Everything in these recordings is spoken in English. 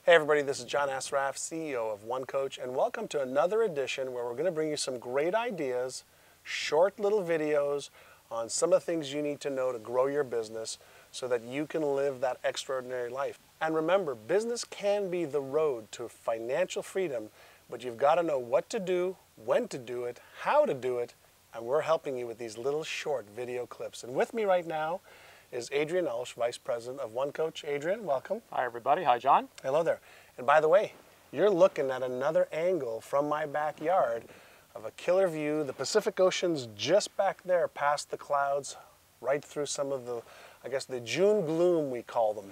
Hey everybody, this is John Asraf, CEO of OneCoach, and welcome to another edition where we're going to bring you some great ideas, short little videos on some of the things you need to know to grow your business so that you can live that extraordinary life. And remember, business can be the road to financial freedom, but you've got to know what to do, when to do it, how to do it, and we're helping you with these little short video clips. And with me right now is Adrian Ulsh, Vice President of OneCoach. Adrian, welcome. Hi everybody. Hi John. Hello there. And by the way, you're looking at another angle from my backyard of a killer view. The Pacific Ocean's just back there past the clouds, right through some of the, I guess, the June gloom we call them.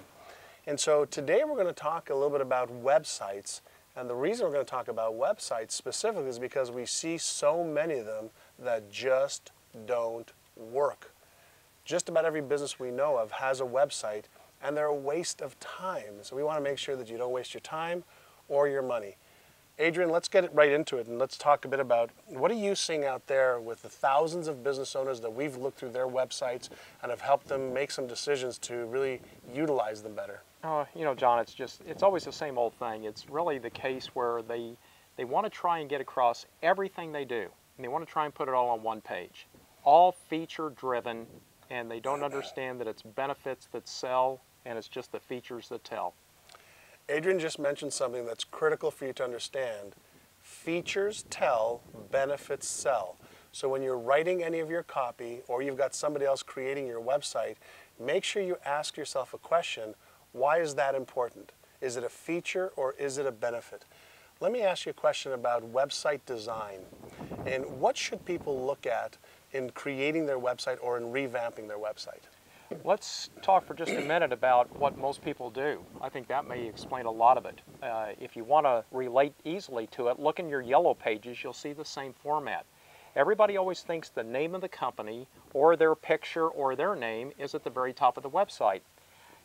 And so today we're going to talk a little bit about websites. And the reason we're going to talk about websites specifically is because we see so many of them that just don't work. Just about every business we know of has a website, and they're a waste of time. So we want to make sure that you don't waste your time or your money. Adrian, let's get right into it, and let's talk a bit about what are you seeing out there with the thousands of business owners that we've looked through their websites and have helped them make some decisions to really utilize them better. You know, John, it's always the same old thing. It's really the case where they want to try and get across everything they do, and they want to try and put it all on one page. All feature driven, and they don't understand that it's benefits that sell and it's just the features that tell. Adrian just mentioned something that's critical for you to understand. Features tell, benefits sell. So when you're writing any of your copy or you've got somebody else creating your website, make sure you ask yourself a question: why is that important? Is it a feature or is it a benefit? Let me ask you a question about website design. And what should people look at in creating their website or in revamping their website? Let's talk for just a minute about what most people do. I think that may explain a lot of it. If you want to relate easily to it, look in your yellow pages, you'll see the same format. Everybody always thinks the name of the company or their picture or their name is at the very top of the website.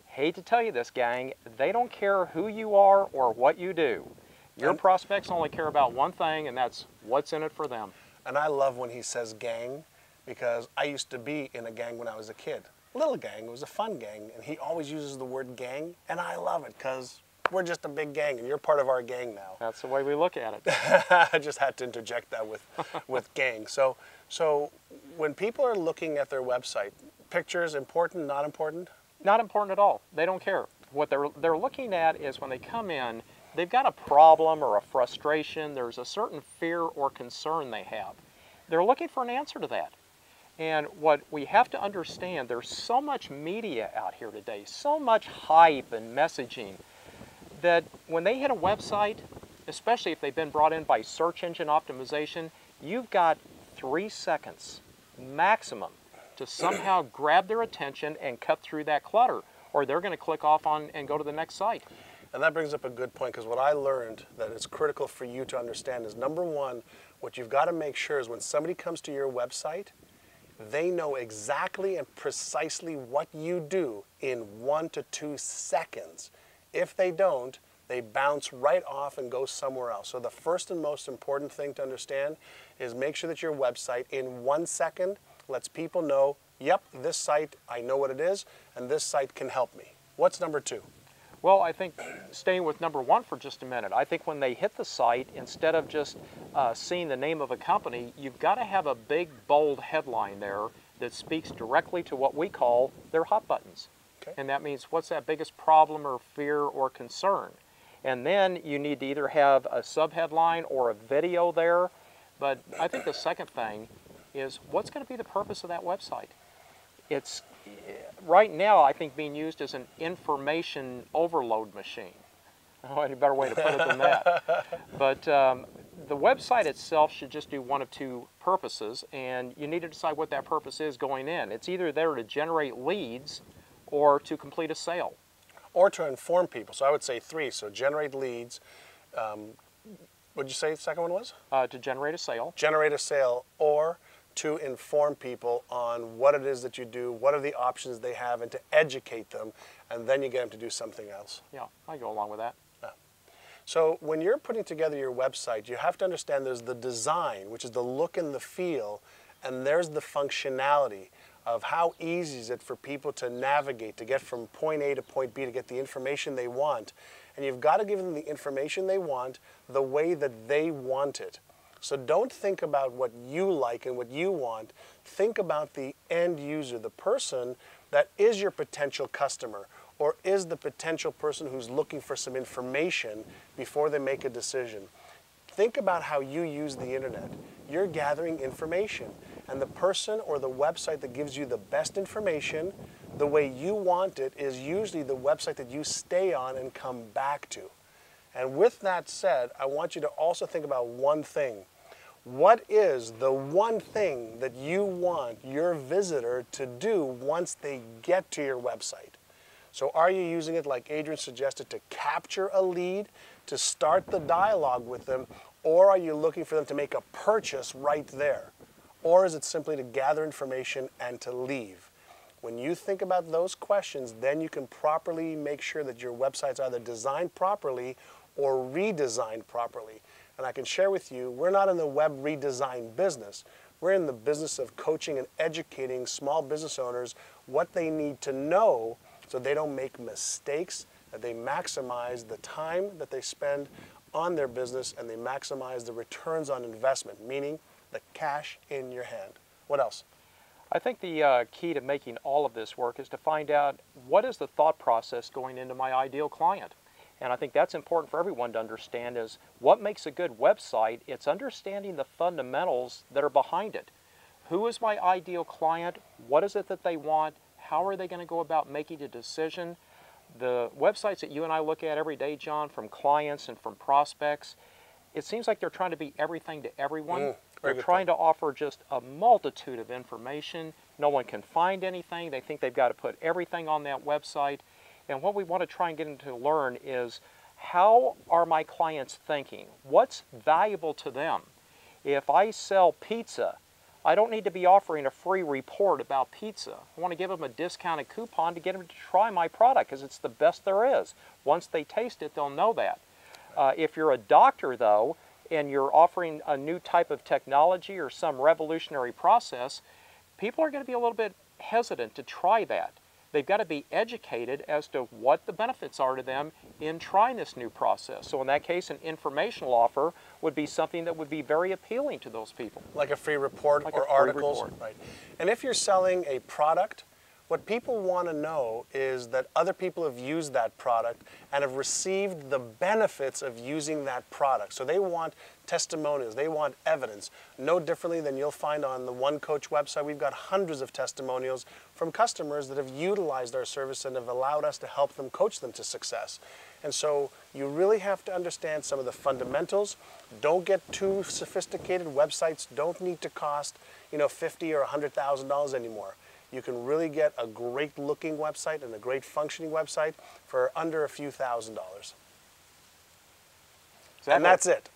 Hate to tell you this, gang, they don't care who you are or what you do. Your prospects only care about one thing, and that's what's in it for them. And I love when he says gang, because I used to be in a gang when I was a kid. Little gang, it was a fun gang, and he always uses the word gang, and I love it because we're just a big gang, and you're part of our gang now. That's the way we look at it. I just had to interject that with gang. So when people are looking at their website, pictures important, not important? Not important at all. They don't care. What they're looking at is when they come in, they've got a problem or a frustration, there's a certain fear or concern they have. They're looking for an answer to that. And what we have to understand, there's so much media out here today, so much hype and messaging, that when they hit a website, especially if they've been brought in by search engine optimization, you've got 3 seconds maximum to somehow grab their attention and cut through that clutter, or they're going to click off on and go to the next site. And that brings up a good point, because what I learned that is critical for you to understand is, number one, what you've got to make sure is when somebody comes to your website, they know exactly and precisely what you do in 1 to 2 seconds. If they don't, they bounce right off and go somewhere else. So the first and most important thing to understand is make sure that your website in 1 second lets people know, yep, this site, I know what it is, and this site can help me. What's number 2? Well, I think staying with number 1 for just a minute, I think when they hit the site, instead of just seeing the name of a company, you've got to have a big, bold headline there that speaks directly to what we call their hot buttons. Okay. And that means what's that biggest problem or fear or concern? And then you need to either have a subheadline or a video there. But I think the second thing is, what's going to be the purpose of that website? It's right now, I think, being used as an information overload machine. Oh, any better way to put it than that. But the website itself should just do one of 2 purposes, and you need to decide what that purpose is going in. It's either there to generate leads or to complete a sale. Or to inform people. So I would say 3. So generate leads. What did you say the second one was? To generate a sale. Generate a sale, or to inform people on what it is that you do, what are the options they have, and to educate them, and then you get them to do something else. Yeah, I go along with that. Yeah. So when you're putting together your website, you have to understand there's the design, which is the look and the feel, and there's the functionality of how easy is it for people to navigate, to get from point A to point B, to get the information they want. and you've got to give them the information they want the way that they want it. So don't think about what you like and what you want. Think about the end user, the person that is your potential customer or is the potential person who's looking for some information before they make a decision. Think about how you use the internet. You're gathering information, and the person or the website that gives you the best information the way you want it is usually the website that you stay on and come back to. And with that said, I want you to also think about one thing. What is the one thing that you want your visitor to do once they get to your website? So are you using it, like Adrian suggested, to capture a lead, to start the dialogue with them, or are you looking for them to make a purchase right there? Or is it simply to gather information and to leave? When you think about those questions, then you can properly make sure that your website's either designed properly or redesigned properly. And I can share with you, we're not in the web redesign business. We're in the business of coaching and educating small business owners what they need to know so they don't make mistakes, that they maximize the time that they spend on their business and they maximize the returns on investment, meaning the cash in your hand. What else? I think the key to making all of this work is to find out what is the thought process going into my ideal client. And I think that's important for everyone to understand is what makes a good website. It's understanding the fundamentals that are behind it. Who is my ideal client? What is it that they want? How are they going to go about making a decision? The websites that you and I look at every day, John, from clients and from prospects, it seems like they're trying to be everything to everyone. They're trying to offer just a multitude of information. No one can find anything. They think they've got to put everything on that website. And what we want to try and get them to learn is, how are my clients thinking? What's valuable to them? If I sell pizza, I don't need to be offering a free report about pizza. I want to give them a discounted coupon to get them to try my product because it's the best there is. Once they taste it, they'll know that. If you're a doctor, though, and you're offering a new type of technology or some revolutionary process, people are going to be a little bit hesitant to try that. They've got to be educated as to what the benefits are to them in trying this new process. So in that case, an informational offer would be something that would be very appealing to those people. Like a free report or articles? Right. And if you're selling a product, what people want to know is that other people have used that product and have received the benefits of using that product. So they want testimonials, they want evidence. No differently than you'll find on the One Coach website. We've got hundreds of testimonials from customers that have utilized our service and have allowed us to help them coach them to success. And so you really have to understand some of the fundamentals. Don't get too sophisticated. Websites don't need to cost, $50,000 or $100,000 anymore. You can really get a great looking website and a great functioning website for under a few $1,000s. And that's it.